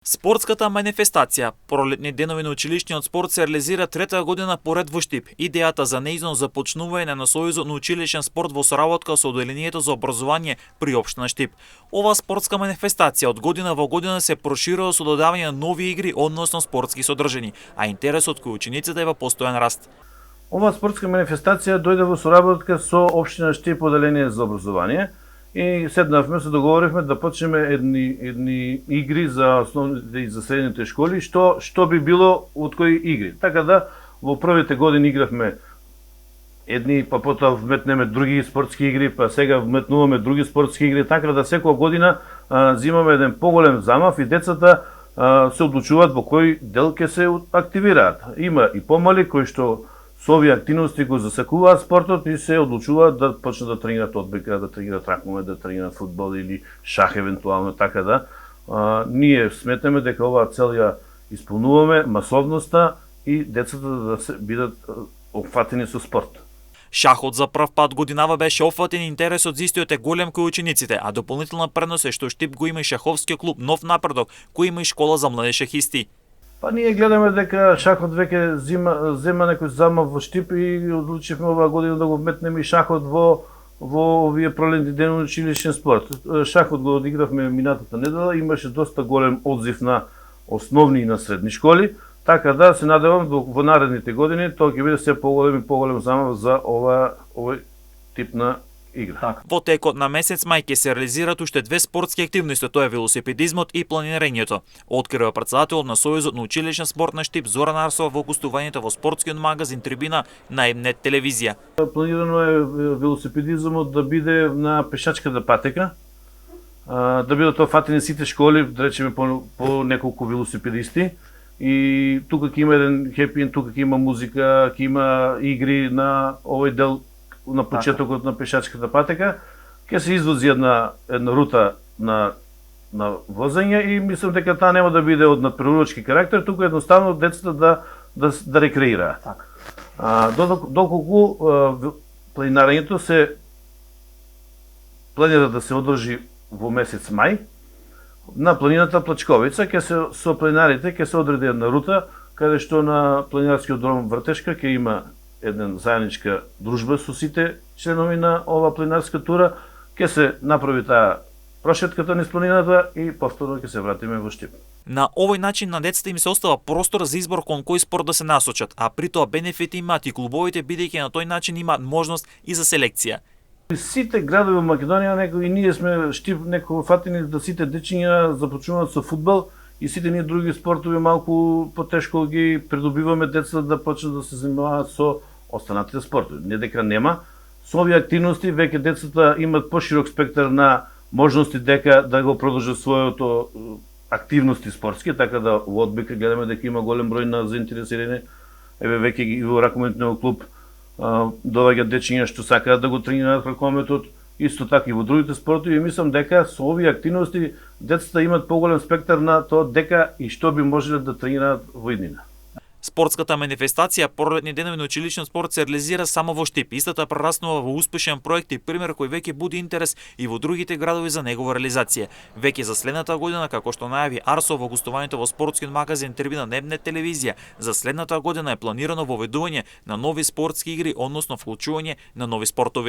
Спортската манифестација Пролетни денови на училишниот спорт се реализира трета година поред во Штип. Идејата за нејзино започнување на Сојузот на училишен спорт во соработка со Оделението за образование при општина Штип. Ова спортска манифестација од година во година се проширува со додавање на нови игри, односно спортски содржини, а интересот кој учениците е во постојан раст. Ова спортска манифестација дојде во соработка со општина Штип Оделение за образование. И седнавме, се договоривме да почнеме едни игри за основните и за средните школи, што би било од кои игри. Така да во првите години игравме едни, па потоа вметнеме други спортски игри, па сега вметнуваме други спортски игри, така да секоја година земаме еден поголем замав и децата се одлучуваат во кој дел ќе се активираат. Има и помали кои што со овие активности го засакуваат спортот и се одлучуваат да почнат да тренираат одбојка, да тренираат ракмове, да тренираат фудбал или шах евентуално, така да ние сметаме дека оваа цел ја исполнуваме масовноста и децата да се бидат опфатени со спорт. Шахот за прв пат годинава беше опфатен, интересот за истиот е голем кој учениците, а дополнителна предност е што Штип го има и шаховскиот клуб Нов напредок, кој има и школа за млади шахисти. Па ние гледаме дека шахот веќе зема некој замав во Штип и одлучивме оваа година да го вметнеме и шахот во овие пролетни денови на училишен спорт. Шахот го одигравме минатата недела, имаше доста голем одзив на основни и на средни школи, така да се надевам во наредните години тоа ќе биде се поголем и поголем замав за овој тип на игра. Во текот на месец мај ќе се реализираат уште две спортски активности, тоа е велосипедизмот и планирањето. Открива претседателот на Сојузот на училишен спорт на Штип Зоран Арсова во гостувањето во спортскиот магазин Трибина на МНЕТ телевизија. Планирано е велосипедизмот да биде на пешачката патека, да бидат офатени сите школи, да речеме по неколку велосипедисти. И тука ќе има еден хепи, тука ќе има музика, ќе има игри на овој дел на почетокот на пешачката патека, ќе се извози една рута на возење и мислам дека таа нема да биде од надприроднички карактер, туку едноставно децата да рекреираат. Доколку планинарењето се планира да се одржи во месец мај, на планината Плачковица со планинарите ќе се одреди една рута каде што на планинарскиот дром Вртешка ќе има една заедничка дружба со сите членови на ова планинарска тура, ќе се направи таа прошетката низ планината и повторно ќе се вратиме во Штип. На овој начин на децата им се остава простор за избор кон кој спорт да се насочат, а при тоа бенефити имаат и клубовите бидејќи на тој начин имаат можност и за селекција. Сите градови во Македонија, некои ние сме Штип некои фатени да сите дечиња започнуваат со фудбал и сите ние други спортови малку потешко ги придобиваме децата да почнат да се занимаваат со останатите спортови. Не дека нема, со овие активности веќе децата имат поширок спектар на можности дека да го продолжат своето активности спортски, така да во одбојка гледаме дека има голем број на заинтересирани. Еве веќе и во ракометниот клуб доаѓаат дечиња што сакаат да го тренираат ракометот, исто така и во другите спортови, и мислам дека со овие активности децата имаат поголем спектар на тоа дека и што би можеле да тренираат во иднина. Спортската манифестација Пролетни денови на училишен спорт се реализира само во Штип. Истата прераснува во успешен проект и пример кој веќе буди интерес и во другите градови за негова реализација. Веќе за следната година, како што најави Арсо во гостувањето во спортскиот магазин Трибина на МНЕТ телевизија, за следната година е планирано воведување на нови спортски игри, односно вклучување на нови спортови.